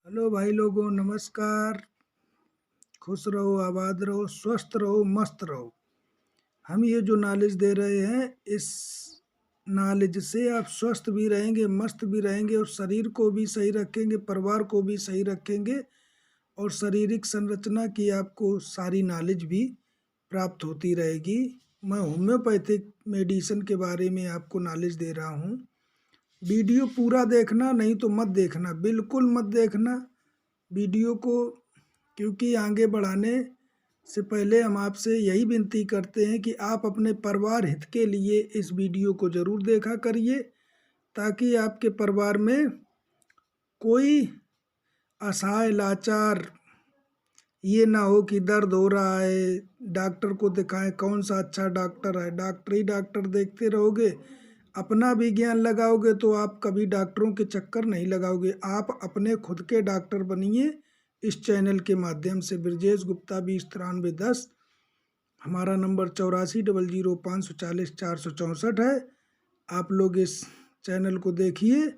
Hello भाई लोगों, नमस्कार। खुश रहो, आबाद रहो, स्वस्थ रहो, मस्त रहो। हम ये जो नॉलेज दे रहे हैं, इस नॉलेज से आप स्वस्थ भी रहेंगे, मस्त भी रहेंगे और शरीर को भी सही रखेंगे, परिवार को भी सही रखेंगे और शारीरिक संरचना की आपको सारी नॉलेज भी प्राप्त होती रहेगी। मैं होम्योपैथिक मेडिसिन के बारे में आपको नॉलेज दे रहा हूँ। वीडियो पूरा देखना, नहीं तो मत देखना, बिल्कुल मत देखना वीडियो को, क्योंकि आगे बढ़ाने से पहले हम आपसे यही विनती करते हैं कि आप अपने परिवार हित के लिए इस वीडियो को ज़रूर देखा करिए, ताकि आपके परिवार में कोई असहाय लाचार ये ना हो कि दर्द हो रहा है, डॉक्टर को दिखाएं, कौन सा अच्छा डॉक्टर है। डॉक्टर ही डॉक्टर देखते रहोगे, अपना भी ज्ञान लगाओगे तो आप कभी डॉक्टरों के चक्कर नहीं लगाओगे। आप अपने खुद के डॉक्टर बनिए इस चैनल के माध्यम से। ब्रजेश गुप्ता 209310, हमारा नंबर 84000540 464 है। आप लोग इस चैनल को देखिए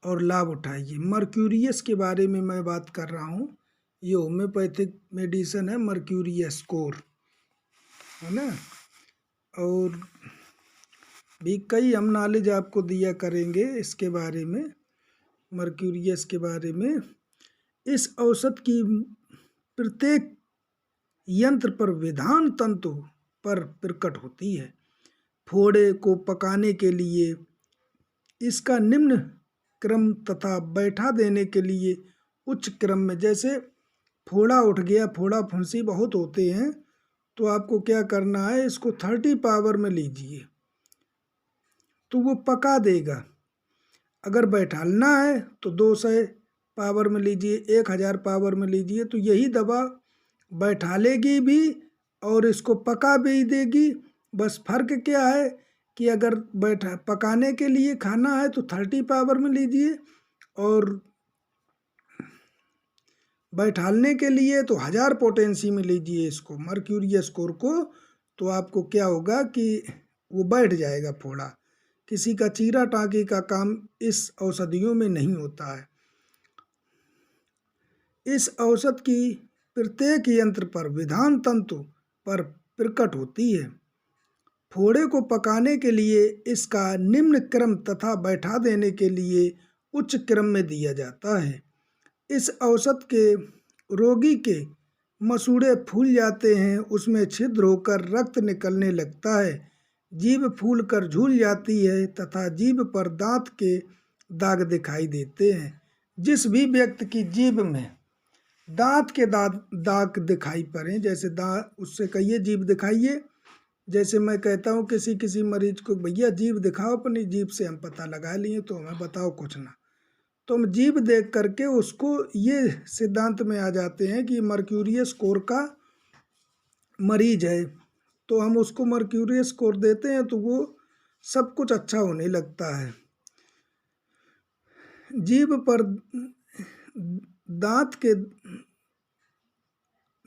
और लाभ उठाइए। मर्क्यूरियस के बारे में मैं बात कर रहा हूँ। ये होम्योपैथिक मेडिसिन है, मर्क्यूरियस कोर, है ना। और भी कई हम नॉलेज आपको दिया करेंगे इसके बारे में, मर्क्यूरियस के बारे में। इस औषध की प्रत्येक यंत्र पर विधान तंतु पर प्रकट होती है। फोड़े को पकाने के लिए इसका निम्न क्रम तथा बैठा देने के लिए उच्च क्रम में। जैसे फोड़ा उठ गया, फोड़ा फुंसी बहुत होते हैं, तो आपको क्या करना है, इसको 30 पावर में लीजिए तो वो पका देगा। अगर बैठालना है तो 200 पावर में लीजिए, 1000 पावर में लीजिए, तो यही दवा बैठालेगी भी और इसको पका भी देगी। बस फर्क क्या है कि अगर पकाने के लिए खाना है तो 30 पावर में लीजिए, और बैठालने के लिए तो 1000 पोटेंसी में लीजिए इसको, मर्क्यूरियस कोर को। तो आपको क्या होगा कि वो बैठ जाएगा फोड़ा। किसी का चीरा टाँकी का काम इस औषधियों में नहीं होता है। इस औषध की प्रत्येक यंत्र पर विधान तंतु पर प्रकट होती है। फोड़े को पकाने के लिए इसका निम्न क्रम तथा बैठा देने के लिए उच्च क्रम में दिया जाता है। इस औषध के रोगी के मसूड़े फूल जाते हैं, उसमें छिद्र होकर रक्त निकलने लगता है, जीभ फूल कर झूल जाती है तथा जीभ पर दांत के दाग दिखाई देते हैं। जिस भी व्यक्ति की जीभ में दांत के दाग दिखाई पड़े, जैसे उससे कहिए जीभ दिखाइए। जैसे मैं कहता हूँ किसी किसी मरीज को, भैया जीभ दिखाओ, अपनी जीभ से हम पता लगा लिए, तो हमें बताओ कुछ ना। तो हम जीभ देख करके उसको ये सिद्धांत में आ जाते हैं कि मर्क्यूरियस कोर का मरीज है, तो हम उसको मर्क्यूरियस कोर देते हैं तो वो सब कुछ अच्छा होने लगता है। जीभ पर दांत के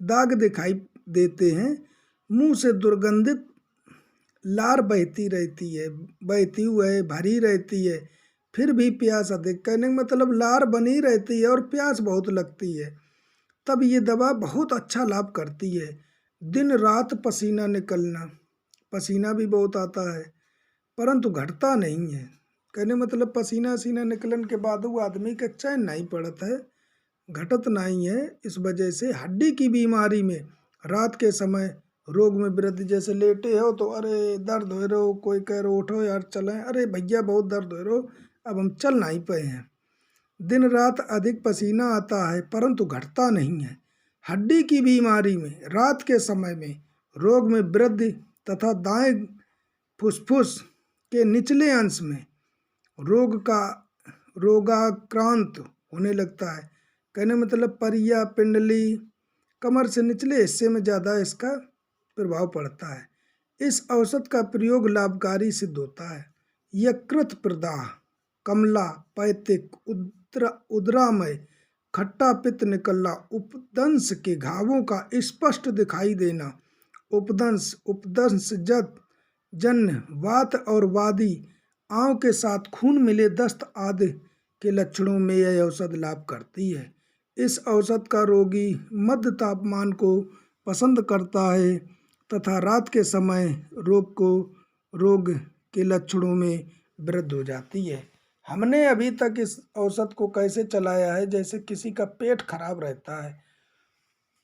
दाग दिखाई देते हैं, मुंह से दुर्गंधित लार बहती रहती है, बहती हुई भरी रहती है, फिर भी प्यास अधिक। कहने का मतलब लार बनी रहती है और प्यास बहुत लगती है। तब ये दवा बहुत अच्छा लाभ करती है। दिन रात पसीना निकलना, पसीना भी बहुत आता है परंतु घटता नहीं है। कहने मतलब पसीना वसीना निकलन के बाद वो आदमी का चैन नहीं पड़ता है, घटत नहीं है। इस वजह से हड्डी की बीमारी में रात के समय रोग में वृद्धि, जैसे लेटे हो तो अरे दर्द हो रहे हो, कोई कह रहे उठो यार चलें, अरे भैया बहुत दर्द हो रहे हो, अब हम चल नहीं पाए हैं। दिन रात अधिक पसीना आता है परंतु घटता नहीं है। हड्डी की बीमारी में रात के समय में रोग में वृद्धि तथा दाएं फुसफुस के निचले अंश में रोगाक्रांत होने लगता है। कहने मतलब परिया पिंडली कमर से निचले हिस्से में ज़्यादा इसका प्रभाव पड़ता है। इस औषध का प्रयोग लाभकारी सिद्ध होता है। यकृत प्रदाह, कमला, पैतिक, उदरामय, खट्टा पित्त निकलना, उपदंश के घावों का स्पष्ट दिखाई देना, उपदंश जन्य वात और वादी आंव के साथ खून मिले दस्त आदि के लक्षणों में यह औषध लाभ करती है। इस औषध का रोगी मध्य तापमान को पसंद करता है तथा रात के समय रोग के लक्षणों में वृद्धि हो जाती है। हमने अभी तक इस औषध को कैसे चलाया है, जैसे किसी का पेट खराब रहता है,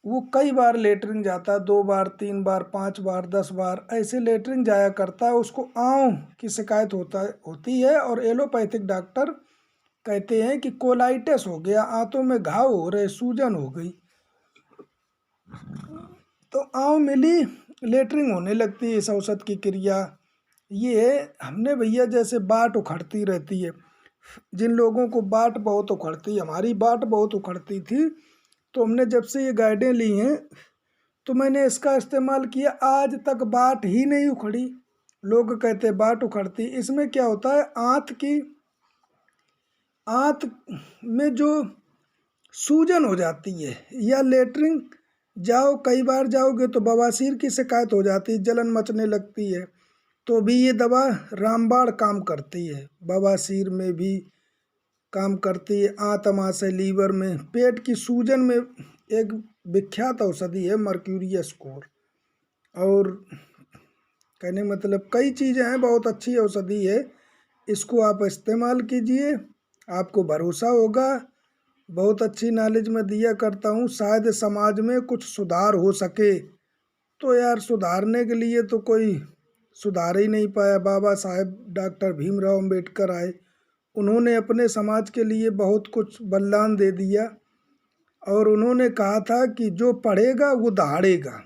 वो कई बार लेटरिन जाता है, 2 बार 3 बार 5 बार 10 बार ऐसे लेटरिन जाया करता है, उसको आंव की शिकायत होती है और एलोपैथिक डॉक्टर कहते हैं कि कोलाइटिस हो गया, आंतों में घाव हो रहे, सूजन हो गई, तो आंव मिली लेटरिन होने लगती है। इस औषध की क्रिया ये है, हमने भैया जैसे बाट उखड़ती रहती है, जिन लोगों को बाट बहुत उखड़ती, हमारी बाट बहुत उखड़ती थी, तो हमने जब से ये गाइडें ली हैं तो मैंने इसका इस्तेमाल किया, आज तक बाट ही नहीं उखड़ी। लोग कहते हैं बाट उखड़ती, इसमें क्या होता है, आंत में जो सूजन हो जाती है, या लेटरिन जाओ, कई बार जाओगे तो बवासीर की शिकायत हो जाती है, जलन मचने लगती है, तो भी ये दवा रामबाण काम करती है, बवासीर में भी काम करती है, आंत अमाशय, लीवर में, पेट की सूजन में एक विख्यात औषधि है मर्क्यूरियस कोर। और कहने मतलब कई चीज़ें हैं, बहुत अच्छी औषधि है, इसको आप इस्तेमाल कीजिए, आपको भरोसा होगा। बहुत अच्छी नॉलेज मैं दिया करता हूँ, शायद समाज में कुछ सुधार हो सके। तो यार सुधारने के लिए तो कोई सुधार ही नहीं पाया। बाबा साहेब डॉक्टर भीमराव अंबेडकर आए, उन्होंने अपने समाज के लिए बहुत कुछ बलिदान दे दिया, और उन्होंने कहा था कि जो पढ़ेगा वो दहाड़ेगा।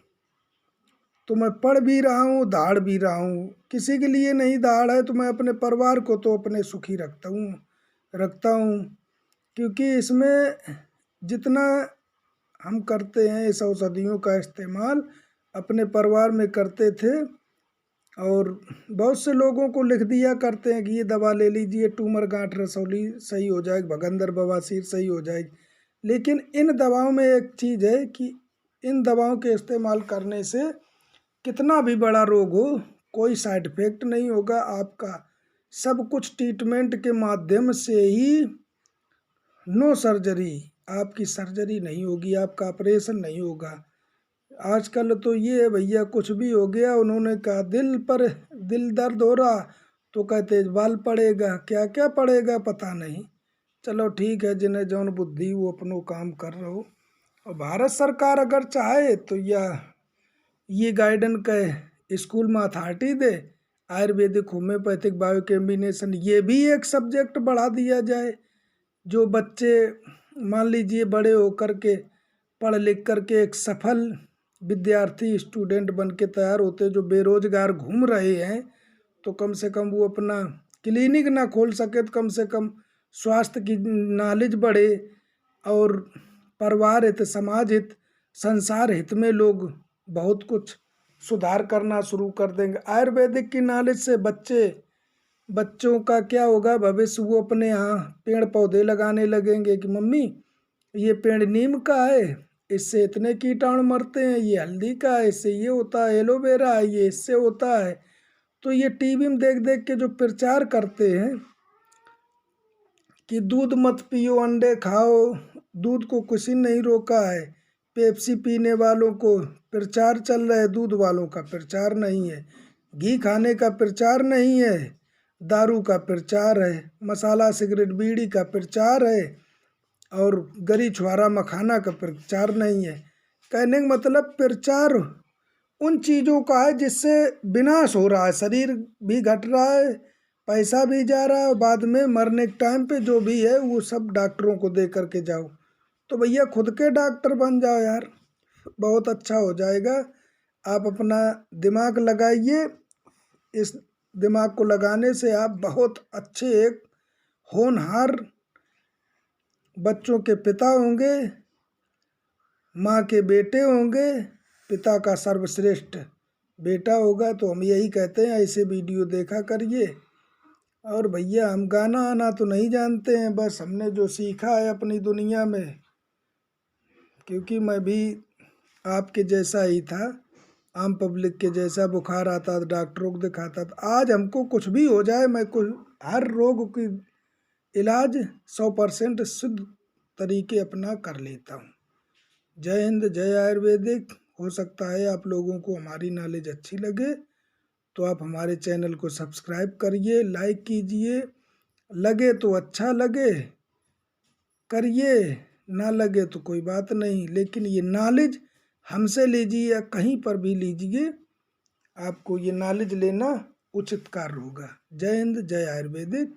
तो मैं पढ़ भी रहा हूँ, दहाड़ भी रहा हूँ। किसी के लिए नहीं दहाड़ है तो मैं अपने परिवार को तो अपने सुखी रखता हूँ, क्योंकि इसमें जितना हम करते हैं इस औषधियों का इस्तेमाल अपने परिवार में करते थे, और बहुत से लोगों को लिख दिया करते हैं कि ये दवा ले लीजिए, ट्यूमर, गांठ, रसौली सही हो जाएगी, भगंदर, बवासीर सही हो जाएगी। लेकिन इन दवाओं में एक चीज़ है कि इन दवाओं के इस्तेमाल करने से कितना भी बड़ा रोग हो, कोई साइड इफेक्ट नहीं होगा आपका। सब कुछ ट्रीटमेंट के माध्यम से ही, नो सर्जरी, आपकी सर्जरी नहीं होगी, आपका ऑपरेशन नहीं होगा। आजकल तो ये है भैया, कुछ भी हो गया, उन्होंने कहा दिल दर्द हो रहा तो कहते बाल पड़ेगा, क्या क्या पड़ेगा पता नहीं। चलो ठीक है, जिन्हें जौन बुद्धि वो अपनो काम कर रहे हो। और भारत सरकार अगर चाहे तो ये गाइडन के स्कूल में अथॉरिटी दे, आयुर्वेदिक, होम्योपैथिक, बायो कॉम्बिनेशन, ये भी एक सब्जेक्ट बढ़ा दिया जाए। जो बच्चे मान लीजिए बड़े होकर के पढ़ लिख करके एक सफल विद्यार्थी, स्टूडेंट बन के तैयार होते, जो बेरोजगार घूम रहे हैं, तो कम से कम वो अपना क्लिनिक ना खोल सके तो कम से कम स्वास्थ्य की नॉलेज बढ़े, और परिवार हित, समाज हित, संसार हित में लोग बहुत कुछ सुधार करना शुरू कर देंगे। आयुर्वेदिक की नॉलेज से बच्चों का क्या होगा भविष्य, वो अपने यहाँ पेड़ पौधे लगाने लगेंगे कि मम्मी ये पेड़ नीम का है, इससे इतने कीटाणु मरते हैं, ये हल्दी का है, इससे ये होता है, एलोवेरा है, ये इससे होता है। तो ये टीवी में देख देख के जो प्रचार करते हैं कि दूध मत पियो, अंडे खाओ, दूध को किसी ने नहीं रोका है, पेप्सी पीने वालों को प्रचार चल रहा है, दूध वालों का प्रचार नहीं है, घी खाने का प्रचार नहीं है, दारू का प्रचार है, मसाला, सिगरेट, बीड़ी का प्रचार है, और गरी छुआरा मखाना का प्रचार नहीं है। कहने का मतलब प्रचार उन चीज़ों का है जिससे विनाश हो रहा है, शरीर भी घट रहा है, पैसा भी जा रहा है, और बाद में मरने के टाइम पे जो भी है वो सब डॉक्टरों को दे करके जाओ। तो भैया खुद के डॉक्टर बन जाओ यार, बहुत अच्छा हो जाएगा। आप अपना दिमाग लगाइए, इस दिमाग को लगाने से आप बहुत अच्छे एक होनहार बच्चों के पिता होंगे, माँ के बेटे होंगे, पिता का सर्वश्रेष्ठ बेटा होगा। तो हम यही कहते हैं, ऐसे वीडियो देखा करिए। और भैया हम गाना आना तो नहीं जानते हैं, बस हमने जो सीखा है अपनी दुनिया में, क्योंकि मैं भी आपके जैसा ही था, आम पब्लिक के जैसा, बुखार आता था डॉक्टरों को दिखाता था। आज हमको कुछ भी हो जाए, मैं हर रोग की इलाज 100% शुद्ध तरीके अपना कर लेता हूँ। जय हिंद, जय आयुर्वेदिक। हो सकता है आप लोगों को हमारी नॉलेज अच्छी लगे, तो आप हमारे चैनल को सब्सक्राइब करिए, लाइक कीजिए। लगे तो अच्छा लगे करिए, ना लगे तो कोई बात नहीं, लेकिन ये नॉलेज हमसे लीजिए या कहीं पर भी लीजिए, आपको ये नॉलेज लेना उचित कार्य होगा। जय हिंद, जय आयुर्वेदिक।